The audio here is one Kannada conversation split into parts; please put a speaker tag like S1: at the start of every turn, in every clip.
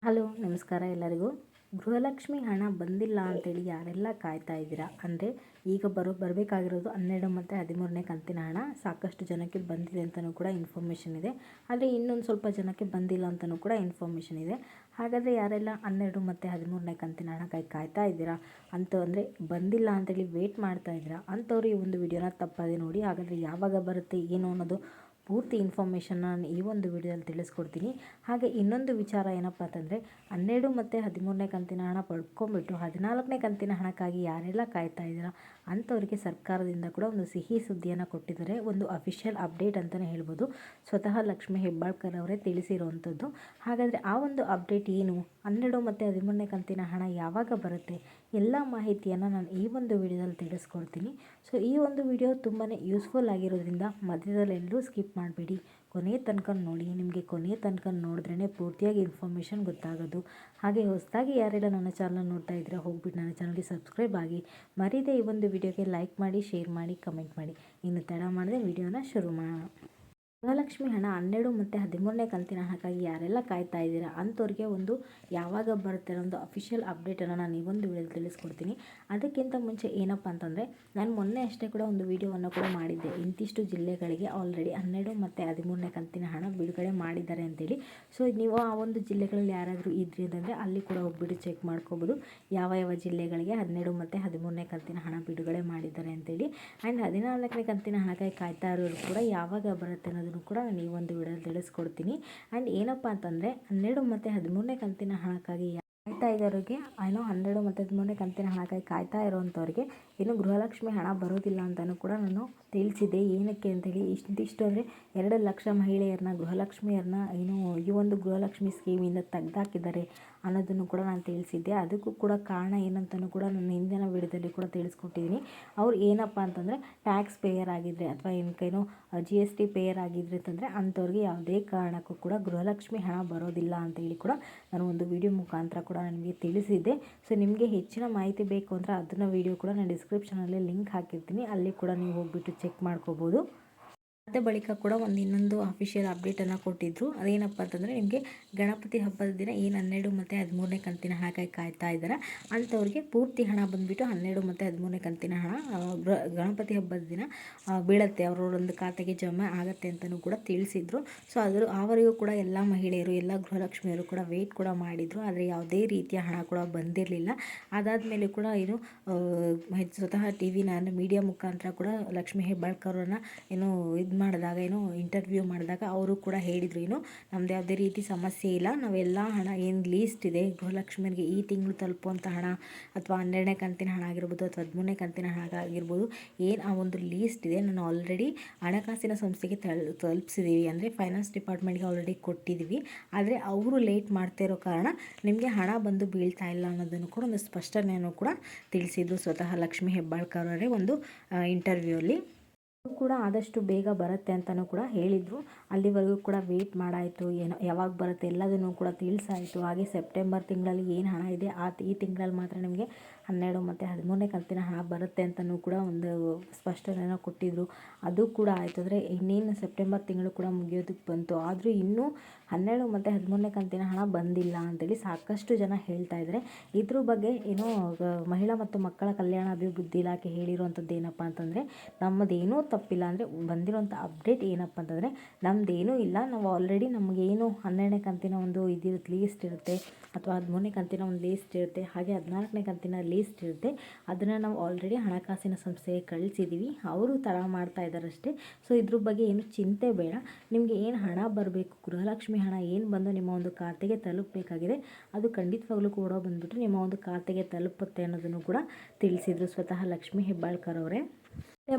S1: ಹಲೋ ನಮಸ್ಕಾರ ಎಲ್ಲರಿಗೂ. ಗೃಹಲಕ್ಷ್ಮಿ ಹಣ ಬಂದಿಲ್ಲ ಅಂತೇಳಿ ಯಾರೆಲ್ಲ ಕಾಯ್ತಾ ಇದ್ದೀರಾ, ಅಂದರೆ ಈಗ ಬರಬೇಕಾಗಿರೋದು 12 ಮತ್ತು 13ನೇ ಕಂತಿನ ಹಣ ಸಾಕಷ್ಟು ಜನಕ್ಕೆ ಬಂದಿದೆ ಅಂತಲೂ ಕೂಡ ಇನ್ಫಾರ್ಮೇಷನ್ ಇದೆ. ಆದರೆ ಇನ್ನೊಂದು ಸ್ವಲ್ಪ ಜನಕ್ಕೆ ಬಂದಿಲ್ಲ ಅಂತಲೂ ಕೂಡ ಇನ್ಫಾರ್ಮೇಷನ್ ಇದೆ. ಹಾಗಾದರೆ ಯಾರೆಲ್ಲ 12 ಮತ್ತು 13ನೇ ಕಂತಿನ ಹಣಕ್ಕಾಗಿ ಕಾಯ್ತಾ ಇದ್ದೀರಾ ಅಂದರೆ ಬಂದಿಲ್ಲ ಅಂತೇಳಿ ವೇಟ್ ಮಾಡ್ತಾ ಇದ್ದೀರಾ ಅಂಥವ್ರು ಈ ಒಂದು ವಿಡಿಯೋನ ತಪ್ಪದೆ ನೋಡಿ. ಹಾಗಾದರೆ ಯಾವಾಗ ಬರುತ್ತೆ ಏನು ಅನ್ನೋದು ಪೂರ್ತಿ ಇನ್ಫಾರ್ಮೇಷನ್ ನಾನು ಈ ಒಂದು ವಿಡಿಯೋದಲ್ಲಿ ತಿಳಿಸ್ಕೊಡ್ತೀನಿ. ಹಾಗೆ ಇನ್ನೊಂದು ವಿಚಾರ ಏನಪ್ಪ ಅಂತಂದರೆ 12 ಮತ್ತು 13ನೇ ಕಂತಿನ ಹಣ ಪಡ್ಕೊಂಬಿಟ್ಟು 14ನೇ ಕಂತಿನ ಹಣಕ್ಕಾಗಿ ಯಾರೆಲ್ಲ ಕಾಯ್ತಾ ಇದ್ದೀರಾ ಅಂಥವ್ರಿಗೆ ಸರ್ಕಾರದಿಂದ ಕೂಡ ಒಂದು ಸಿಹಿ ಸುದ್ದಿಯನ್ನು ಕೊಟ್ಟಿದ್ದಾರೆ. ಒಂದು ಅಫಿಷಿಯಲ್ ಅಪ್ಡೇಟ್ ಅಂತಲೇ ಹೇಳ್ಬೋದು. ಸ್ವತಃ ಲಕ್ಷ್ಮೀ ಹೆಬ್ಬಾಳ್ಕರ್ ಅವರೇ ತಿಳಿಸಿರುವಂಥದ್ದು. ಹಾಗಾದರೆ ಆ ಒಂದು ಅಪ್ಡೇಟ್ ಏನು, 12 ಮತ್ತು 13ನೇ ಕಂತಿನ ಹಣ ಯಾವಾಗ ಬರುತ್ತೆ, ಎಲ್ಲ ಮಾಹಿತಿಯನ್ನು ನಾನು ಈ ಒಂದು ವಿಡಿಯೋದಲ್ಲಿ ತಿಳಿಸ್ಕೊಡ್ತೀನಿ. ಸೊ ಈ ಒಂದು ವಿಡಿಯೋ ತುಂಬಾ ಯೂಸ್ಫುಲ್ ಆಗಿರೋದ್ರಿಂದ ಮಧ್ಯದಲ್ಲಿ ಎಲ್ಲರೂ ಸ್ಕಿಪ್ ಮಾಡಬೇಡಿ, ಕೊನೆಯ ತನಕ ನೋಡಿ. ನಿಮಗೆ ಕೊನೆಯ ತನಕ ನೋಡಿದ್ರೇ ಪೂರ್ತಿಯಾಗಿ ಇನ್ಫಾರ್ಮೇಷನ್ ಗೊತ್ತಾಗೋದು. ಹಾಗೆ ಹೊಸದಾಗಿ ಯಾರೆಲ್ಲ ನನ್ನ ಚಾನಲ್ ನೋಡ್ತಾ ಇದ್ದೀರಾ ಹೋಗ್ಬಿಟ್ಟು ನನ್ನ ಚಾನಲ್ಗೆ ಸಬ್ಸ್ಕ್ರೈಬ್ ಆಗಿ. ಮರೀದೆ ಈ ಒಂದು ವಿಡಿಯೋಗೆ ಲೈಕ್ ಮಾಡಿ, ಶೇರ್ ಮಾಡಿ, ಕಮೆಂಟ್ ಮಾಡಿ. ಇನ್ನು ತಡ ಮಾಡದೆ ವಿಡಿಯೋನ ಶುರು ಮಾಡೋಣ. ಗೃಹಲಕ್ಷ್ಮಿ ಹಣ 12 ಮತ್ತು 13ನೇ ಕಂತಿನ ಹಣಕ್ಕಾಗಿ ಯಾರೆಲ್ಲ ಕಾಯ್ತಾ ಇದ್ದೀರಾ ಅಂಥವ್ರಿಗೆ ಒಂದು ಯಾವಾಗ ಬರುತ್ತೆ ಅನ್ನೋ ಒಂದು ಅಫಿಷಿಯಲ್ ಅಪ್ಡೇಟನ್ನು ನಾನು ಈ ಒಂದು ವಿಡಿಯೋದಲ್ಲಿ ತಿಳಿಸ್ಕೊಡ್ತೀನಿ. ಅದಕ್ಕಿಂತ ಮುಂಚೆ ಏನಪ್ಪ ಅಂತಂದರೆ, ನಾನು ಮೊನ್ನೆ ಅಷ್ಟೇ ಕೂಡ ಒಂದು ವಿಡಿಯೋವನ್ನು ಕೂಡ ಮಾಡಿದ್ದೆ. ಇಂತಿಷ್ಟು ಜಿಲ್ಲೆಗಳಿಗೆ ಆಲ್ರೆಡಿ 12 ಮತ್ತು 13ನೇ ಕಂತಿನ ಹಣ ಬಿಡುಗಡೆ ಮಾಡಿದ್ದಾರೆ ಅಂತೇಳಿ. ಸೊ ನೀವು ಆ ಒಂದು ಜಿಲ್ಲೆಗಳಲ್ಲಿ ಯಾರಾದರೂ ಇದ್ರಿ ಅಂತಂದರೆ ಅಲ್ಲಿ ಕೂಡ ಹೋಗ್ಬಿಟ್ಟು ಚೆಕ್ ಮಾಡ್ಕೋಬೋದು ಯಾವ ಯಾವ ಜಿಲ್ಲೆಗಳಿಗೆ 12 ಮತ್ತು 13ನೇ ಕಂತಿನ ಹಣ ಬಿಡುಗಡೆ ಮಾಡಿದ್ದಾರೆ ಅಂತೇಳಿ. ಆ್ಯಂಡ್ 14ನೇ ಕಂತಿನ ಹಣಕ್ಕಾಗಿ ಕಾಯ್ತಾ ಇರೋರು ಕೂಡ ಯಾವಾಗ ಬರುತ್ತೆ ಅನ್ನೋದು ಕೂಡ ನಾನು ಈ ಒಂದು ವಿಡಿಯೋದಲ್ಲಿ ತಿಳಿಸ್ಕೊಡ್ತೀನಿ. ಆ್ಯಂಡ್ ಏನಪ್ಪ ಅಂತಂದರೆ 12 ಮತ್ತು 13ನೇ ಕಂತಿನ ಹಣಕ್ಕಾಗಿ ಕಾಯ್ತಾ ಇರೋರಿಗೆ 12 ಮತ್ತು 13ನೇ ಕಂತಿನ ಹಣಕ್ಕಾಗಿ ಕಾಯ್ತಾ ಇರೋವಂಥವ್ರಿಗೆ ಇನ್ನು ಗೃಹಲಕ್ಷ್ಮಿ ಹಣ ಬರೋದಿಲ್ಲ ಅಂತಲೂ ಕೂಡ ನಾನು ತಿಳಿಸಿದ್ದೆ. ಏನಕ್ಕೆ ಅಂತೇಳಿ ಇಷ್ಟು ಅಂದರೆ 2 ಲಕ್ಷ ಮಹಿಳೆಯರನ್ನ ಗೃಹಲಕ್ಷ್ಮಿಯರನ್ನ ಈ ಒಂದು ಗೃಹಲಕ್ಷ್ಮಿ ಸ್ಕೀಮಿಂದ ತೆಗೆದಾಕಿದ್ದಾರೆ ಅನ್ನೋದನ್ನು ಕೂಡ ನಾನು ತಿಳಿಸಿದ್ದೆ. ಅದಕ್ಕೂ ಕೂಡ ಕಾರಣ ಏನಂತಲೂ ಕೂಡ ನನ್ನ ಹಿಂದಿನ ವಿಡಿಯೋದಲ್ಲಿ ಕೂಡ ತಿಳಿಸ್ಕೊಟ್ಟಿದ್ದೀನಿ. ಅವ್ರು ಏನಪ್ಪ ಅಂತಂದರೆ ಟ್ಯಾಕ್ಸ್ ಪೇಯರ್ ಆಗಿದ್ದರೆ ಅಥವಾ GST ಪೇಯರ್ ಆಗಿದ್ರೆ ಅಂತಂದರೆ ಅಂಥವ್ರಿಗೆ ಯಾವುದೇ ಕಾರಣಕ್ಕೂ ಕೂಡ ಗೃಹಲಕ್ಷ್ಮಿ ಹಣ ಬರೋದಿಲ್ಲ ಅಂತೇಳಿ ಕೂಡ ನಾನು ಒಂದು ವಿಡಿಯೋ ಮುಖಾಂತರ ಕೂಡ ನನಗೆ ತಿಳಿಸಿದ್ದೆ. ಸೊ ನಿಮಗೆ ಹೆಚ್ಚಿನ ಮಾಹಿತಿ ಬೇಕು ಅಂದರೆ ಅದನ್ನು ವಿಡಿಯೋ ಕೂಡ ನಾನು ಡಿಸ್ಕ್ರಿಪ್ಷನಲ್ಲಿ ಲಿಂಕ್ ಹಾಕಿರ್ತೀನಿ, ಅಲ್ಲಿ ಕೂಡ ನೀವು ಹೋಗ್ಬಿಟ್ಟು ಚೆಕ್ ಮಾಡ್ಕೋಬೋದು. ಮತ್ತು ಬಳಿಕ ಕೂಡ ಇನ್ನೊಂದು ಅಫಿಷಿಯಲ್ ಅಪ್ಡೇಟನ್ನು ಕೊಟ್ಟಿದ್ದರು. ಅದೇನಪ್ಪ ಅಂತಂದರೆ, ನಿಮಗೆ ಗಣಪತಿ ಹಬ್ಬದ ದಿನ ಏನು 12 ಮತ್ತು 13ನೇ ಕಂತಿನ ಹಣಕ್ಕಾಗಿ ಕಾಯ್ತಾ ಇದ್ದಾರೆ ಅಂಥವ್ರಿಗೆ ಪೂರ್ತಿ ಹಣ ಬಂದುಬಿಟ್ಟು 12 ಮತ್ತು 13ನೇ ಕಂತಿನ ಹಣ ಗಣಪತಿ ಹಬ್ಬದ ದಿನ ಬೀಳುತ್ತೆ, ಅವರೊಂದು ಖಾತೆಗೆ ಜಮಾ ಆಗುತ್ತೆ ಅಂತಲೂ ಕೂಡ ತಿಳಿಸಿದರು. ಸೊ ಅವರಿಗೂ ಕೂಡ ಎಲ್ಲ ಮಹಿಳೆಯರು ಎಲ್ಲ ಗೃಹಲಕ್ಷ್ಮಿಯರು ಕೂಡ ವೆಯ್ಟ್ ಕೂಡ ಮಾಡಿದರು, ಆದರೆ ಯಾವುದೇ ರೀತಿಯ ಹಣ ಕೂಡ ಬಂದಿರಲಿಲ್ಲ. ಅದಾದಮೇಲೆ ಕೂಡ ಸ್ವತಃ ಮೀಡಿಯಾ ಮುಖಾಂತರ ಕೂಡ ಲಕ್ಷ್ಮೀ ಹೆಬ್ಬಾಳ್ಕರ್ ಅವ್ರನ್ನ ಮಾಡಿದಾಗ ಇಂಟರ್ವ್ಯೂ ಮಾಡಿದಾಗ ಅವರು ಕೂಡ ಹೇಳಿದರು, ನಮ್ದು ಯಾವುದೇ ರೀತಿ ಸಮಸ್ಯೆ ಇಲ್ಲ, ನಾವೆಲ್ಲ ಹಣ ಏನು ಲೀಸ್ಟ್ ಇದೆ ಗೃಹಲಕ್ಷ್ಮಿಯರಿಗೆ ಈ ತಿಂಗಳು ತಲುಪುವಂಥ ಹಣ ಅಥವಾ 12ನೇ ಕಂತಿನ ಹಣ ಆಗಿರ್ಬೋದು ಅಥವಾ 13ನೇ ಕಂತಿನ ಹಣ ಆಗಿರ್ಬೋದು, ಏನು ಆ ಒಂದು ಲೀಸ್ಟ್ ಇದೆ ನಾನು ಆಲ್ರೆಡಿ ಹಣಕಾಸಿನ ಸಂಸ್ಥೆಗೆ ತಲುಪಿಸಿದ್ದೀವಿ, ಅಂದರೆ ಫೈನಾನ್ಸ್ ಡಿಪಾರ್ಟ್ಮೆಂಟ್ಗೆ ಆಲ್ರೆಡಿ ಕೊಟ್ಟಿದ್ದೀವಿ. ಆದರೆ ಅವರು ಲೇಟ್ ಮಾಡ್ತಾ ಇರೋ ಕಾರಣ ನಿಮಗೆ ಹಣ ಬಂದು ಬೀಳ್ತಾ ಇಲ್ಲ ಅನ್ನೋದನ್ನು ಕೂಡ ಒಂದು ಸ್ಪಷ್ಟನೆಯನ್ನು ಕೂಡ ತಿಳಿಸಿದ್ದು ಸ್ವತಃ ಲಕ್ಷ್ಮೀ ಹೆಬ್ಬಾಳ್ಕರ್ ಅವರೇ ಒಂದು ಇಂಟರ್ವ್ಯೂಲ್ಲಿ. ಕೂಡ ಆದಷ್ಟು ಬೇಗ ಬರುತ್ತೆ ಅಂತಲೂ ಕೂಡ ಹೇಳಿದರು. ಅಲ್ಲಿವರೆಗೂ ಕೂಡ ವೆಯ್ಟ್ ಮಾಡಾಯಿತು, ಯಾವಾಗ ಬರುತ್ತೆ ಎಲ್ಲದನ್ನು ಕೂಡ ತಿಳಿಸಾಯಿತು. ಹಾಗೆ ಸೆಪ್ಟೆಂಬರ್ ತಿಂಗಳಲ್ಲಿ ಏನು ಹಣ ಇದೆ ಈ ತಿಂಗಳಲ್ಲಿ ಮಾತ್ರ ನಿಮಗೆ 12 ಮತ್ತು 13ನೇ ಕಂತಿನ ಹಣ ಬರುತ್ತೆ ಅಂತಲೂ ಕೂಡ ಒಂದು ಸ್ಪಷ್ಟನೆಯನ್ನು ಕೊಟ್ಟಿದ್ದರು. ಅದು ಕೂಡ ಆಯಿತು. ಅಂದರೆ ಇನ್ನೇನು ಸೆಪ್ಟೆಂಬರ್ ತಿಂಗಳು ಕೂಡ ಮುಗಿಯೋದಕ್ಕೆ ಬಂತು, ಆದರೂ ಇನ್ನೂ 12 ಮತ್ತು 13ನೇ ಕಂತಿನ ಹಣ ಬಂದಿಲ್ಲ ಅಂತೇಳಿ ಸಾಕಷ್ಟು ಜನ ಹೇಳ್ತಾ ಇದ್ದಾರೆ. ಇದ್ರ ಬಗ್ಗೆ ಮಹಿಳಾ ಮತ್ತು ಮಕ್ಕಳ ಕಲ್ಯಾಣ ಅಭಿವೃದ್ಧಿ ಇಲಾಖೆ ಹೇಳಿರುವಂಥದ್ದು ಏನಪ್ಪ ಅಂತಂದರೆ, ನಮ್ಮದೇನೂ ತಪ್ಪಿಲ್ಲ, ಅಂದರೆ ಬಂದಿರೋಂಥ ಅಪ್ಡೇಟ್ ಏನಪ್ಪ ಅಂತಂದರೆ ನಮ್ಮದೇನೂ ಇಲ್ಲ, ನಾವು ಆಲ್ರೆಡಿ ನಮಗೇನು 12ನೇ ಕಂತಿನ ಒಂದು ಲೀಸ್ಟ್ ಇರುತ್ತೆ ಅಥವಾ 13ನೇ ಕಂತಿನ ಒಂದು ಲೀಸ್ಟ್ ಇರುತ್ತೆ, ಹಾಗೆ 14ನೇ ಕಂತಿನ ಲೀಸ್ಟ್ ಇರುತ್ತೆ, ಅದನ್ನು ನಾವು ಆಲ್ರೆಡಿ ಹಣಕಾಸಿನ ಸಂಸ್ಥೆಗೆ ಕಳಿಸಿದ್ದೀವಿ, ಅವರು ತಡ ಮಾಡ್ತಾ ಇದ್ದಾರಷ್ಟೇ. ಸೊ ಇದ್ರ ಬಗ್ಗೆ ಏನು ಚಿಂತೆ ಬೇಡ, ನಿಮಗೆ ಏನು ಹಣ ಬರಬೇಕು ಗೃಹಲಕ್ಷ್ಮಿ ಹಣ ಏನು ಬಂದು ನಿಮ್ಮ ಒಂದು ಖಾತೆಗೆ ತಲುಪಬೇಕಾಗಿದೆ ಅದು ಖಂಡಿತವಾಗ್ಲೂ ಕೂಡ ಬಂದುಬಿಟ್ಟು ನಿಮ್ಮ ಒಂದು ಖಾತೆಗೆ ತಲುಪುತ್ತೆ ಅನ್ನೋದನ್ನು ಕೂಡ ತಿಳಿಸಿದರು ಸ್ವತಃ ಲಕ್ಷ್ಮೀ ಹೆಬ್ಬಾಳ್ಕರ್ ಅವರೇ.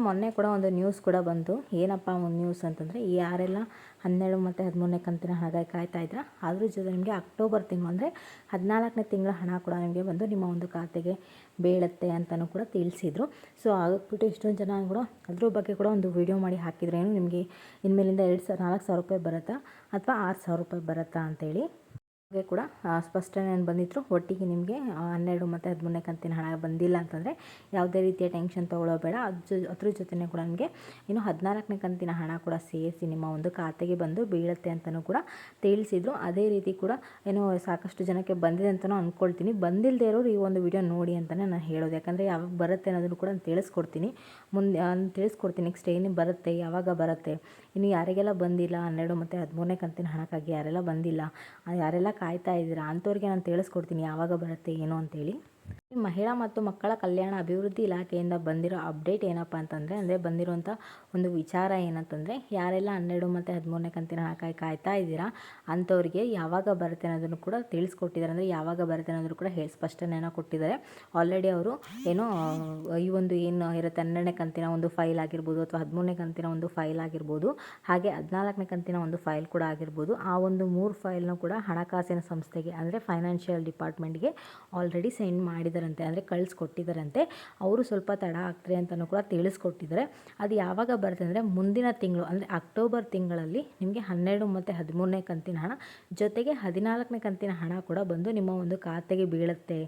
S1: ಮೊನ್ನೆ ಕೂಡ ಒಂದು ನ್ಯೂಸ್ ಕೂಡ ಬಂತು. ಏನಪ್ಪ ಒಂದು ನ್ಯೂಸ್ ಅಂತಂದರೆ, ಯಾರೆಲ್ಲ 12 ಮತ್ತು 13ನೇ ಕಂತಿನ ಹಣಕ್ಕಾಗಿ ಕಾಯ್ತಾ ಇದ್ದೀರಾ ಅದ್ರ ಜೊತೆ ನಿಮಗೆ ಅಕ್ಟೋಬರ್ ತಿಂಗಳು ಅಂದರೆ 14ನೇ ತಿಂಗಳ ಹಣ ಕೂಡ ನಿಮಗೆ ಬಂದು ನಿಮ್ಮ ಒಂದು ಖಾತೆಗೆ ಬೀಳುತ್ತೆ ಅಂತಲೂ ಕೂಡ ತಿಳಿಸಿದರು. ಸೊ ಆಗಿಬಿಟ್ಟು ಇಷ್ಟೊಂದು ಜನ ಕೂಡ ಅದ್ರ ಬಗ್ಗೆ ಕೂಡ ಒಂದು ವಿಡಿಯೋ ಮಾಡಿ ಹಾಕಿದ್ರೇನು ನಿಮಗೆ ಇನ್ಮೇಲಿಂದ 4,000 ರೂಪಾಯಿ ಬರುತ್ತಾ ಅಥವಾ 6,000 ರೂಪಾಯಿ ಬರುತ್ತಾ ಅಂತೇಳಿ. ಹಾಗೆ ಕೂಡ ಸ್ಪಷ್ಟನೆ ಬಂದಿದ್ರು ಒಟ್ಟಿಗೆ ನಿಮಗೆ 12 ಮತ್ತು 13ನೇ ಕಂತಿನ ಹಣ ಬಂದಿಲ್ಲ ಅಂತಂದರೆ ಯಾವುದೇ ರೀತಿಯ ಟೆನ್ಷನ್ ತೊಗೊಳ್ಳೋಬೇಡ. ಅದ್ರ ಜೊತೆನೇ ಕೂಡ ನಿಮಗೆ ಇನ್ನು 14ನೇ ಕಂತಿನ ಹಣ ಕೂಡ ಸೇರಿಸಿ ನಿಮ್ಮ ಒಂದು ಖಾತೆಗೆ ಬಂದು ಬೀಳುತ್ತೆ ಅಂತಲೂ ಕೂಡ ತಿಳಿಸಿದರು. ಅದೇ ರೀತಿ ಕೂಡ ಏನೋ ಸಾಕಷ್ಟು ಜನಕ್ಕೆ ಬಂದಿದೆ ಅಂತಲೂ ಅಂದ್ಕೊಳ್ತೀನಿ. ಬಂದಿಲ್ಲದೆ ಇರೋರು ಈ ಒಂದು ವಿಡಿಯೋ ನೋಡಿ ಅಂತಲೇ ನಾನು ಹೇಳೋದು. ಯಾಕಂದರೆ ಯಾವಾಗ ಬರುತ್ತೆ ಅನ್ನೋದನ್ನು ಕೂಡ ತಿಳಿಸ್ಕೊಡ್ತೀನಿ. ತಿಳಿಸ್ಕೊಡ್ತೀನಿ ನೆಕ್ಸ್ಟ್ ಏನು ಬರುತ್ತೆ, ಯಾವಾಗ ಬರುತ್ತೆ, ಇನ್ನು ಯಾರಿಗೆಲ್ಲ ಬಂದಿಲ್ಲ 12 ಮತ್ತು 13ನೇ ಕಂತಿನ ಹಣಕ್ಕಾಗಿ ಯಾರೆಲ್ಲ ಬಂದಿಲ್ಲ, ಯಾರೆಲ್ಲ ಕಾಯ್ತಾ ಇದ್ದೀರಾ ಅಂಥವ್ರಿಗೆ ನಾನು ತಿಳಿಸ್ಕೊಡ್ತೀನಿ ಯಾವಾಗ ಬರುತ್ತೆ ಏನು ಅಂತೇಳಿ. ಮಹಿಳಾ ಮತ್ತು ಮಕ್ಕಳ ಕಲ್ಯಾಣ ಅಭಿವೃದ್ಧಿ ಇಲಾಖೆಯಿಂದ ಬಂದಿರೋ ಅಪ್ಡೇಟ್ ಏನಪ್ಪ ಅಂತಂದರೆ ಬಂದಿರುವಂಥ ಒಂದು ವಿಚಾರ ಏನಂತಂದರೆ ಯಾರೆಲ್ಲ 12 ಮತ್ತು 13ನೇ ಕಂತಿನ ಹಣಕ್ಕಾಗಿ ಕಾಯ್ತಾ ಇದ್ದೀರಾ ಅಂಥವ್ರಿಗೆ ಯಾವಾಗ ಬರುತ್ತೆ ಅನ್ನೋದನ್ನು ಕೂಡ ತಿಳಿಸ್ಕೊಟ್ಟಿದ್ದಾರೆ. ಅಂದರೆ ಯಾವಾಗ ಬರುತ್ತೆ ಅನ್ನೋದನ್ನು ಕೂಡ ಸ್ಪಷ್ಟನೆಯನ್ನು ಕೊಟ್ಟಿದ್ದಾರೆ. ಆಲ್ರೆಡಿ ಅವರು ಏನೋ ಈ ಒಂದು ಏನು ಇರುತ್ತೆ 12ನೇ ಕಂತಿನ ಒಂದು ಫೈಲ್ ಆಗಿರ್ಬೋದು ಅಥವಾ 13ನೇ ಕಂತಿನ ಒಂದು ಫೈಲ್ ಆಗಿರ್ಬೋದು, ಹಾಗೆ 14ನೇ ಕಂತಿನ ಒಂದು ಫೈಲ್ ಕೂಡ ಆಗಿರ್ಬೋದು, ಆ ಒಂದು 3 ಫೈಲ್ನ ಕೂಡ ಹಣಕಾಸಿನ ಸಂಸ್ಥೆಗೆ ಅಂದರೆ ಫೈನಾನ್ಷಿಯಲ್ ಡಿಪಾರ್ಟ್ಮೆಂಟ್ಗೆ ಆಲ್ರೆಡಿ ಸೆಂಡ್ ಮಾಡಿದಾರಂತೆ, ಅಂದರೆ ಕಳಿಸ್ಕೊಟ್ಟಿದ್ದಾರಂತೆ. ಅವರು ಸ್ವಲ್ಪ ತಡ ಆಗ್ತದೆ ಅಂತಲೂ ಕೂಡ ತಿಳಿಸ್ಕೊಟ್ಟಿದ್ದಾರೆ. ಅದು ಯಾವಾಗ ಬರುತ್ತೆ ಅಂದರೆ ಮುಂದಿನ ತಿಂಗಳು ಅಂದರೆ ಅಕ್ಟೋಬರ್ ತಿಂಗಳಲ್ಲಿ ನಿಮಗೆ 12 ಮತ್ತು 13ನೇ ಕಂತಿನ ಹಣ ಜೊತೆಗೆ 14ನೇ ಕಂತಿನ ಹಣ ಕೂಡ ಬಂದು ನಿಮ್ಮ ಒಂದು ಖಾತೆಗೆ ಬೀಳುತ್ತೆ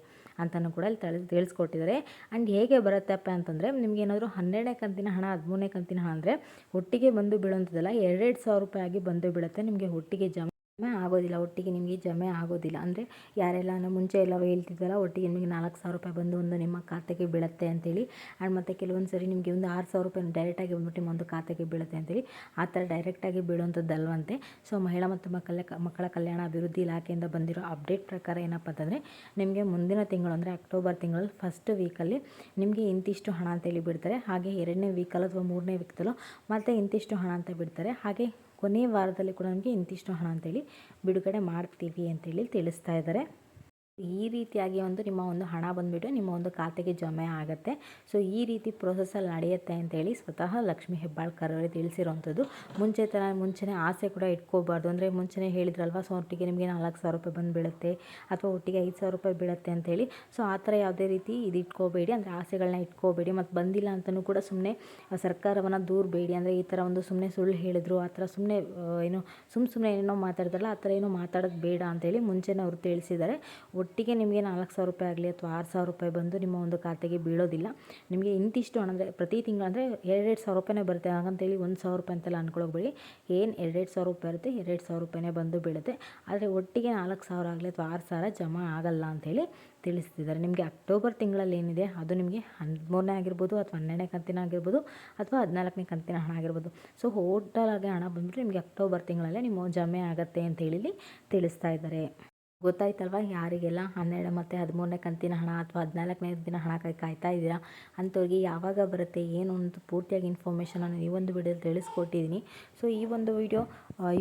S1: ಅಂತಲೂ ಕೂಡ ಇಲ್ಲಿ ತಿಳಿಸ್ಕೊಟ್ಟಿದ್ದಾರೆ. ಆ್ಯಂಡ್ ಹೇಗೆ ಬರುತ್ತಪ್ಪ ಅಂತಂದರೆ ನಿಮ್ಗೆ ಏನಾದರೂ 12ನೇ ಕಂತಿನ ಹಣ 13ನೇ ಕಂತಿನ ಹಣ ಅಂದರೆ ಒಟ್ಟಿಗೆ ಬಂದು ಬೀಳುವಂಥದ್ದಲ್ಲ, 2,200 ರೂಪಾಯಿ ಆಗಿ ಬಂದು ಬೀಳುತ್ತೆ. ನಿಮಗೆ ಒಟ್ಟಿಗೆ ಜಮೆ ಆಗೋದಿಲ್ಲ, ಒಟ್ಟಿಗೆ ನಿಮಗೆ ಜಮೆ ಆಗೋದಿಲ್ಲ. ಅಂದರೆ ಯಾರೆಲ್ಲ ಮುಂಚೆ ಎಲ್ಲ ಹೇಳ್ತಿದ್ವಲ್ಲ ಒಟ್ಟಿಗೆ ನಿಮಗೆ 4,000 ರೂಪಾಯಿ ಬಂದು ಒಂದು ನಿಮ್ಮ ಖಾತೆಗೆ ಬೀಳುತ್ತೆ ಅಂತೇಳಿ. ಆ್ಯಂಡ್ ಮತ್ತು ಕೆಲವೊಂದು ಸರಿ ನಿಮಗೆ ಒಂದು 6,000 ರೂಪಾಯಿ ಡೈರೆಕ್ಟಾಗಿ ಬಂದ್ಬಿಟ್ಟು ನಿಮ್ಮ ಒಂದು ಖಾತೆಗೆ ಬೀಳುತ್ತೆ ಅಂತೇಳಿ ಆ ಥರ ಡೈರೆಕ್ಟಾಗಿ ಬೀಳುವಂಥದ್ದಲ್ವಂತೆ. ಸೊ ಮಹಿಳಾ ಮತ್ತು ಮಕ್ಕಳ ಕಲ್ಯಾಣ ಅಭಿವೃದ್ಧಿ ಇಲಾಖೆಯಿಂದ ಬಂದಿರೋ ಅಪ್ಡೇಟ್ ಪ್ರಕಾರ ಏನಪ್ಪ ಅಂತಂದರೆ ನಿಮಗೆ ಮುಂದಿನ ತಿಂಗಳು ಅಂದರೆ ಅಕ್ಟೋಬರ್ ತಿಂಗಳಲ್ಲಿ ಫಸ್ಟ್ ವೀಕಲ್ಲಿ ನಿಮಗೆ ಇಂತಿಷ್ಟು ಹಣ ಅಂತೇಳಿ ಬಿಡ್ತಾರೆ. ಹಾಗೆ 2ನೇ ವೀಕಲ್ಲಿ ಅಥವಾ 3ನೇ ವೀಕ್ದಲ್ಲೋ ಮತ್ತೆ ಇಂತಿಷ್ಟು ಹಣ ಅಂತ ಬಿಡ್ತಾರೆ. ಹಾಗೆ ಕೊನೆಯ ವಾರದಲ್ಲಿ ಕೂಡ ನಮಗೆ ಇಂತಿಷ್ಟು ಹಣ ಅಂತೇಳಿ ಬಿಡುಗಡೆ ಮಾಡ್ತೀವಿ ಅಂತೇಳಿ ತಿಳಿಸ್ತಾ ಇದ್ದಾರೆ. ಈ ರೀತಿಯಾಗಿ ಒಂದು ನಿಮ್ಮ ಒಂದು ಹಣ ಬಂದುಬಿಟ್ಟು ನಿಮ್ಮ ಒಂದು ಖಾತೆಗೆ ಜಮೆ ಆಗುತ್ತೆ. ಸೊ ಈ ರೀತಿ ಪ್ರೊಸೆಸಲ್ಲಿ ನಡೆಯುತ್ತೆ ಅಂತೇಳಿ ಸ್ವತಃ ಲಕ್ಷ್ಮೀ ಹೆಬ್ಬಾಳ್ಕರ್ ಅವರೇ ತಿಳಿಸಿರೋವಂಥದ್ದು. ಮುಂಚೆನೇ ಆಸೆ ಕೂಡ ಇಟ್ಕೋಬಾರ್ದು. ಅಂದರೆ ಮುಂಚೆನೇ ಹೇಳಿದ್ರಲ್ವ, ಸೊ ಒಟ್ಟಿಗೆ ನಿಮಗೆ 4,000 ರೂಪಾಯಿ ಬಂದು ಬೀಳುತ್ತೆ ಅಥವಾ ಒಟ್ಟಿಗೆ 5,000 ರೂಪಾಯಿ ಬೀಳುತ್ತೆ ಅಂತೇಳಿ. ಸೊ ಆ ಥರ ಯಾವುದೇ ರೀತಿ ಇದು ಇಟ್ಕೋಬೇಡಿ, ಅಂದರೆ ಆಸೆಗಳನ್ನ ಇಟ್ಕೋಬೇಡಿ. ಮತ್ತು ಬಂದಿಲ್ಲ ಅಂತಲೂ ಕೂಡ ಸುಮ್ಮನೆ ಸರ್ಕಾರವನ್ನು ದೂರಬೇಡಿ. ಅಂದರೆ ಈ ಥರ ಒಂದು ಸುಮ್ಮನೆ ಸುಳ್ಳು ಹೇಳಿದ್ರು ಆ ಥರ ಸುಮ್ಮನೆ ಸುಮ್ಮನೆ ಏನೋ ಮಾತಾಡಿದ್ರಲ್ಲ ಆ ಥರ ಏನೋ ಮಾತಾಡೋದು ಬೇಡ ಅಂತೇಳಿ ಮುಂಚೆನೇ ಅವರು ತಿಳಿಸಿದ್ದಾರೆ. ಒಟ್ಟಿಗೆ ನಿಮಗೆ 4,000 ರೂಪಾಯಿ ಆಗಲಿ ಅಥವಾ 6,000 ರೂಪಾಯಿ ಬಂದು ನಿಮ್ಮ ಒಂದು ಖಾತೆಗೆ ಬೀಳೋದಿಲ್ಲ. ನಿಮಗೆ ಇಂತಿಷ್ಟು ಹಣ ಅಂದರೆ ಪ್ರತಿ ತಿಂಗಳು ಅಂದರೆ 2,200 ರೂಪಾಯಿನೇ ಬರುತ್ತೆ. ಹಾಗಂತೇಳಿ 1,000 ರೂಪಾಯಿ ಅಂತೆಲ್ಲ ಅಂದ್ಕೊಳ್ಳೋಬೇಡಿ. ಏನು 2,200 ರೂಪಾಯಿ ಇರುತ್ತೆ 2,200 ರೂಪಾಯಿನೇ ಬಂದು ಬೀಳುತ್ತೆ. ಆದರೆ ಒಟ್ಟಿಗೆ 4,000 ಆಗಲಿ ಅಥವಾ 6,000 ಜಮಾ ಆಗಲ್ಲ ಅಂಥೇಳಿ ತಿಳಿಸ್ತಿದ್ದಾರೆ. ನಿಮಗೆ ಅಕ್ಟೋಬರ್ ತಿಂಗಳಲ್ಲಿ ಏನಿದೆ ಅದು ನಿಮಗೆ 13ನೇ ಆಗಿರ್ಬೋದು ಅಥವಾ 12ನೇ ಕಂತಿನ ಆಗಿರ್ಬೋದು ಅಥವಾ 14ನೇ ಕಂತಿನ ಹಣ ಆಗಿರ್ಬೋದು. ಸೊ ಟೋಟಲ್ ಆಗಿ ಹಣ ಬಂದುಬಿಟ್ಟು ನಿಮಗೆ ಅಕ್ಟೋಬರ್ ತಿಂಗಳಲ್ಲೇ ನಿಮ್ಮ ಜಮೆ ಆಗುತ್ತೆ ಅಂತೇಳಿ ತಿಳಿಸ್ತಾ ಇದ್ದಾರೆ. ಗೊತ್ತಾಯ್ತಲ್ವ ಯಾರಿಗೆಲ್ಲ 12 ಮತ್ತು 13ನೇ ಕಂತಿನ ಹಣ ಅಥವಾ 14ನೇ ಕಂತಿನ ಹಣಕ್ಕಾಗಿ ಕಾಯ್ತಾ ಇದ್ದೀರಾ ಅಂಥವ್ರಿಗೆ ಯಾವಾಗ ಬರುತ್ತೆ ಏನು ಅಂತ ಪೂರ್ತಿಯಾಗಿ ಇನ್ಫಾರ್ಮೇಷನನ್ನು ಈ ಒಂದು ವಿಡಿಯೋದಲ್ಲಿ ತಿಳಿಸ್ಕೊಟ್ಟಿದ್ದೀನಿ. ಸೊ ಈ ಒಂದು ವಿಡಿಯೋ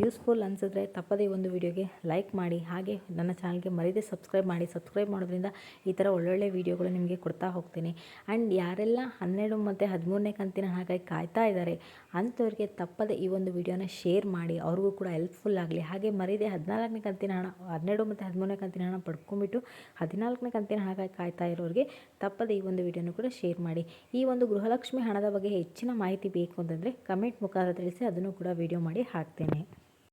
S1: ಯೂಸ್ಫುಲ್ ಅನಿಸಿದ್ರೆ ತಪ್ಪದೇ ಈ ಒಂದು ವಿಡಿಯೋಗೆ ಲೈಕ್ ಮಾಡಿ, ಹಾಗೆ ನನ್ನ ಚಾನಲ್ಗೆ ಮರೀದೆ ಸಬ್ಸ್ಕ್ರೈಬ್ ಮಾಡಿ. ಸಬ್ಸ್ಕ್ರೈಬ್ ಮಾಡೋದ್ರಿಂದ ಈ ಥರ ಒಳ್ಳೊಳ್ಳೆ ವೀಡಿಯೋಗಳು ನಿಮಗೆ ಕೊಡ್ತಾ ಹೋಗ್ತೀನಿ. ಆ್ಯಂಡ್ ಯಾರೆಲ್ಲ 12 ಮತ್ತು 13ನೇ ಕಂತಿನ ಹಣಕ್ಕಾಗಿ ಕಾಯ್ತಾ ಇದ್ದಾರೆ ಅಂಥವ್ರಿಗೆ ತಪ್ಪದೆ ಈ ಒಂದು ವಿಡಿಯೋನ ಶೇರ್ ಮಾಡಿ, ಅವ್ರಿಗೂ ಕೂಡ ಹೆಲ್ಪ್ಫುಲ್ ಆಗಲಿ. ಹಾಗೆ ಮರೀದೆ 14ನೇ ಕಂತಿನ ಹಣ 12 ಮತ್ತು 13ನೇ ಕಂತಿನ ಹಣ ಪಡ್ಕೊಂಡ್ಬಿಟ್ಟು 14ನೇ ಕಂತಿನ ಹಣಕ್ಕಾಗಿ ಕಾಯ್ತಾ ಇರೋರಿಗೆ ತಪ್ಪದೆ ಈ ಒಂದು ವಿಡಿಯೋನ ಕೂಡ ಶೇರ್ ಮಾಡಿ. ಈ ಒಂದು ಗೃಹಲಕ್ಷ್ಮಿ ಹಣದ ಬಗ್ಗೆ ಹೆಚ್ಚಿನ ಮಾಹಿತಿ ಬೇಕು ಅಂತಂದರೆ ಕಮೆಂಟ್ ಮುಖಾಂತರ ತಿಳಿಸಿ, ಅದನ್ನು ಕೂಡ ವಿಡಿಯೋ ಮಾಡಿ ಹಾಕ್ತೇನೆ.